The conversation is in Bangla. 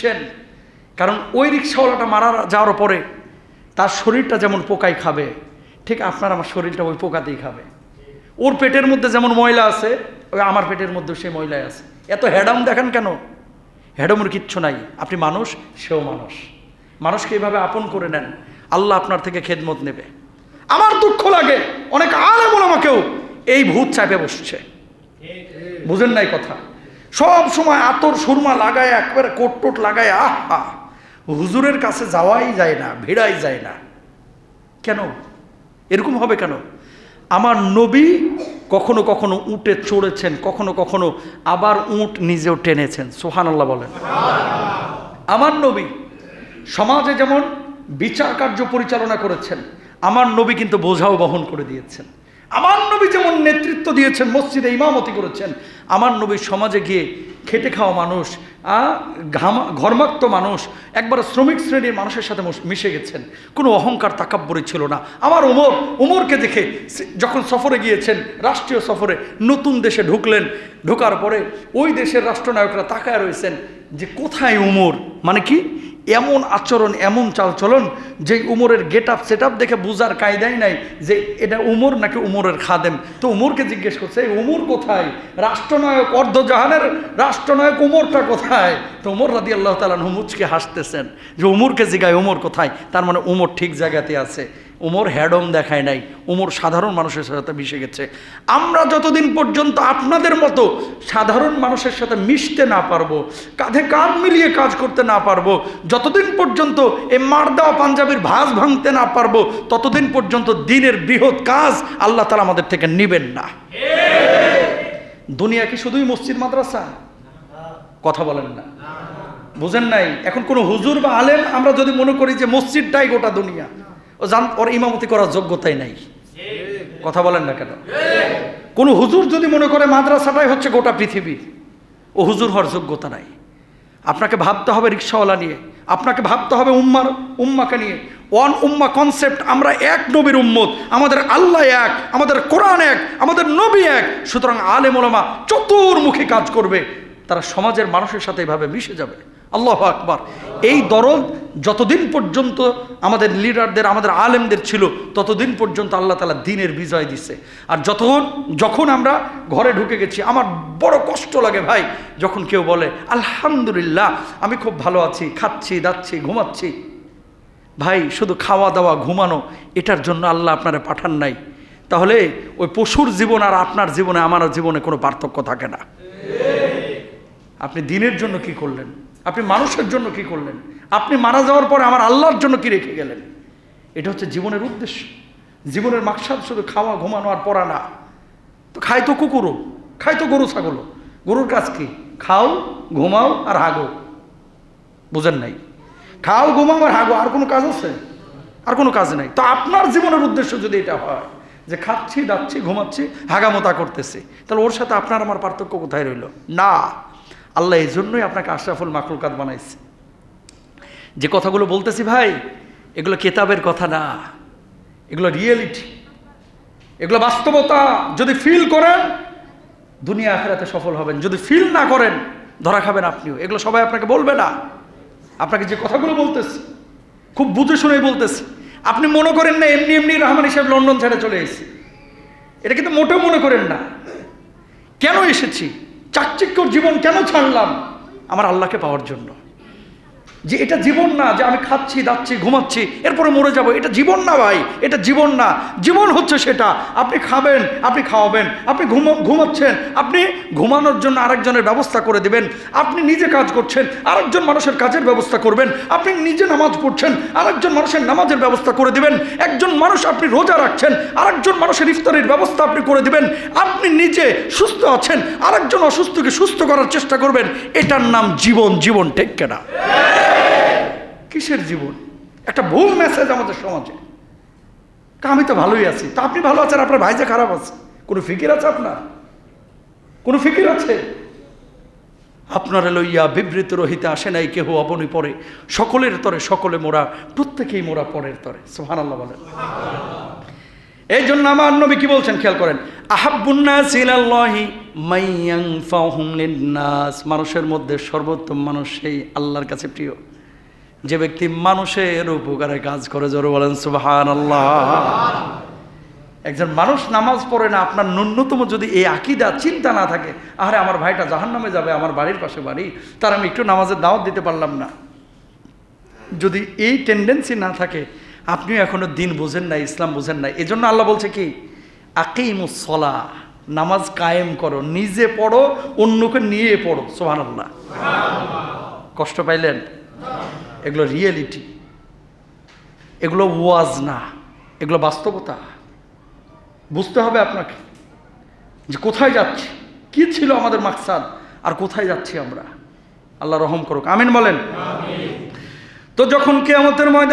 দিচ্ছেন, কারণ ওই রিক্সাওয়ালাটা মারা যাওয়ার পরে তার শরীরটা যেমন পোকায় খাবে, ঠিক আপনার আমার শরীরটা ওই পোকাতেই খাবে। ওর পেটের মধ্যে যেমন ময়লা আছে, ওই আমার পেটের মধ্যে সেই ময়লায় আছে। এত হ্যাডাম দেখেন কেন? হ্যাডামের কিচ্ছু নাই। আপনি মানুষ, সেও মানুষ। মানুষকে এইভাবে আপন করে নেন, আল্লাহ আপনার থেকে খেদমত নেবে। আমার দুঃখ লাগে অনেক আলেম ওলামাকেও এই ভূত চাপে বসছে, বুঝেন নাই কথা। সব সময় আতর সুরমা লাগায়, একবারে কোট টোট লাগায়, আহা, হুজুরের কাছে যাওয়াই যায় না, ভিড়াই যায় না। কেন এরকম হবে কেন? আমার নবী কখনো কখনো উটে চড়েছেন, কখনো কখনো আবার উট নিজেও টেনেছেন। সুবহানাল্লাহ বলেন। আমার নবী সমাজে যেমন বিচার কার্য পরিচালনা করেছেন, আমার নবী কিন্তু বোঝাও বহন করে দিয়েছেন। আমার নবী যেমন নেতৃত্ব দিয়েছেন, মসজিদে ইমামতি করেছেন, আমার নবী সমাজে গিয়ে খেটে খাওয়া মানুষ, ঘর্মাক্ত মানুষ, একবার শ্রমিক শ্রেণীর মানুষের সাথে মিশে গেছেন। কোনো অহংকার তাকাব্বুরি ছিল না। আমার উমরকে দেখে যখন সফরে গিয়েছেন, রাষ্ট্রীয় সফরে, নতুন দেশে ঢুকলেন, ঢোকার পরে ওই দেশের রাষ্ট্রনায়করা তাকায় রয়েছেন যে কোথায় উমর, মানে কি এমন আচরণ, এমন চালচলন যে উমরের গেট আপ সেট আপ দেখে বুঝার কায়দাই নাই যে এটা উমর নাকি উমরের খাদেম। তো উমরকে জিজ্ঞেস করছে, উমর কোথায়? রাষ্ট্রনায়ক, অর্ধজাহানের রাষ্ট্রনায়ক উমরটা কোথায়? তো উমর রাদিয়াল্লাহু তাআলা আনহু মুচকে হাসতেছেন যে উমরকে জিজ্ঞায় উমর কোথায়, তার মানে উমর ঠিক জায়গাতে আছে। উমর হ্যাডম দেখায় নাই, উমর সাধারণ মানুষের সাথে মিশে গেছে। আমরা যতদিন পর্যন্ত আপনাদের মতো সাধারণ মানুষের সাথে মিশতে না পারবো, কাঁধে কাঁধ মিলিয়ে কাজ করতে না পারবো, যতদিন পর্যন্ত এই মার দেওয়া পাঞ্জাবির ভাঁজ ভাঙতে না পারবো, ততদিন পর্যন্ত দিনের বৃহৎ কাজ আল্লাহ তাআলা আমাদের থেকে নিবেন না। দুনিয়া কি শুধুই মসজিদ মাদ্রাসা? কথা বলেন না, বুঝেন নাই? এখন কোনো হুজুর বা আলেম আমরা যদি মনে করি যে মসজিদটাই গোটা দুনিয়া, ওর ইমামতি করার যোগ্যতাই নাই। কথা বলেন না কেন? কোন হুজুর যদি মনে করে মাদ্রাসাটাই হচ্ছে গোটা পৃথিবী, ও হুজুর হওয়ার যোগ্যতা নাই। আপনাকে ভাবতে হবে রিক্সাওয়ালা নিয়ে, আপনাকে ভাবতে হবে উম্মাকে নিয়ে। ওয়ান উম্মা কনসেপ্ট, আমরা এক নবীর উম্মত, আমাদের আল্লাহ এক, আমাদের কোরআন এক, আমাদের নবী এক। সুতরাং আলেম ওলামা চতুর্মুখী কাজ করবে, তারা সমাজের মানুষের সাথে এভাবে মিশে যাবে। আল্লাহু আকবার। এই দরদ যতদিন পর্যন্ত আমাদের লিডারদের, আমাদের আলেমদের ছিল, ততদিন পর্যন্ত আল্লাহ তাআলা দ্বীনের বিজয় দিচ্ছে। আর যখন আমরা ঘরে ঢুকে গেছি, আমার বড় কষ্ট লাগে ভাই যখন কেউ বলে আলহামদুলিল্লাহ আমি খুব ভালো আছি, খাচ্ছি দাচ্ছি ঘুমাচ্ছি। ভাই শুধু খাওয়া দাওয়া ঘুমানো এটার জন্য আল্লাহ আপনারা পাঠান নাই, তাহলে ওই পশুর জীবন আর আপনার জীবনে, আমার জীবনে কোনো পার্থক্য থাকে না। আপনি দিনের জন্য কি করলেন? আপনি মানুষের জন্য কি করলেন? আপনি মারা যাওয়ার পরে আমার আল্লাহর জন্য কি রেখে গেলেন? এটা হচ্ছে জীবনের উদ্দেশ্য। জীবনের মাকসাদ শুধু খাওয়া ঘুমানো আর পড়া না। তো খায় তো কুকুরও, খায় তো গরু ছাগলও। গরুর কাজ কি? খাও, ঘুমাও আর হাগো। বুঝেন নাই? খাও, ঘুমাও আর হাগো, আর কোনো কাজ আছে? আর কোনো কাজ নাই। তো আপনার জীবনের উদ্দেশ্য যদি এটা হয় যে খাচ্ছি দাচ্ছি ঘুমাচ্ছি হাগামোতা করতেছি, তাহলে ওর সাথে আপনার আমার পার্থক্য কোথায় রইল? না, আল্লাহ এই জন্যই আপনাকে আশরাফুল মাখলুকাত বানাইছে। যে কথাগুলো বলতেছি ভাই, এগুলো কেতাবের কথা না, এগুলো রিয়েলিটি, এগুলো বাস্তবতা। যদি ফিল করেন দুনিয়া আখিরাতে সফল হবেন, যদি ফিল না করেন ধরা খাবেন আপনিও। এগুলো সবাই আপনাকে বলবে না। আপনাকে যে কথাগুলো বলতেছি খুব বুঝে শুনেই বলতেছি। আপনি মনে করেন না এমনি এমনি রহমান সাহেব লন্ডন ছেড়ে চলে এসেছি, এটা কিন্তু মোটেও মনে করেন না। কেন এসেছি? চাকচিক্যর জীবন কেন ছাড়লাম? আমার আল্লাহকে পাওয়ার জন্য। যে এটা জীবন না যে আমি খাচ্ছি দাচ্ছি ঘুমাচ্ছি এরপরে মরে যাব, এটা জীবন না ভাই, এটা জীবন না। জীবন হচ্ছে সেটা আপনি খাবেন, আপনি খাওয়াবেন, আপনি ঘুমাচ্ছেন, আপনি ঘুমানোর জন্য আরেকজনের ব্যবস্থা করে দিবেন, আপনি নিজে কাজ করছেন, আরেকজন মানুষের কাজের ব্যবস্থা করবেন, আপনি নিজে নামাজ পড়ছেন, আরেকজন মানুষের নামাজের ব্যবস্থা করে দিবেন, একজন মানুষ আপনি রোজা রাখছেন, আরেকজন মানুষের ইফতারের ব্যবস্থা আপনি করে দিবেন, আপনি নিজে সুস্থ আছেন, আরেকজন অসুস্থকে সুস্থ করার চেষ্টা করবেন। এটার নাম জীবন। জীবন ঠিক কেনা? কিসের জীবন? একটা ভুল মেসেজ আমাদের সমাজে। আমি তো ভালোই আছি, তা আপনি ভালো আছেন, আপনার ভাই যে খারাপ আছে, কোনো ফিকির আছে? আপনার কোনো ফিকির আছে? আপনারা লইয়া বিবৃত রহিতে আসে নাই কেহ অবনি পরে, সকলের তরে সকলে মোরা, প্রত্যেকেই মোরা পরের তরে। সুবহানাল্লাহ বলেন। এই জন্য আমার নবী কি বলছেন খেয়াল করেন, আহাব্বুন নাস ইলাল্লাহি মাইয়ানফাহুম লিন-নাস, মানুষের মধ্যে সর্বোত্তম মানুষ সেই আল্লাহর কাছে প্রিয় যে ব্যক্তি মানুষের উপকারে কাজ করে। জোরে বলেন সুবহানাল্লাহ। একজন মানুষ নামাজ পড়ে না, আপনার ন্যূনতম যদি এই আকীদা চিন্তা না থাকে, আরে আমার ভাইটা জাহান্নামে যাবে, আমার বাড়ির পাশে বাড়ি, তার আমি একটু নামাজের দাওয়াত দিতে পারলাম না, যদি এই টেন্ডেন্সি না থাকে, আপনিও এখনো দিন বোঝেন নাই, ইসলাম বোঝেন নাই। এই জন্য আল্লাহ বলছে কি, আকিমুস সালাহ, নামাজ কায়েম করো, নিজে পড়ো, অন্যকে নিয়ে পড়ো। সুবহানাল্লাহ। কষ্ট পাইলেন? এগুলো রিয়েলিটি, এগুলো ওয়াজ না, এগুলো বাস্তবতা। বুঝতে হবে আপনাকে যে কোথায় যাচ্ছি, কি ছিল আমাদের মাকসাদ, আর কোথায় যাচ্ছি আমরা। আল্লাহ রহম করুক, আমিন বলেন। তো যখন কিয়ামতের ময়দানে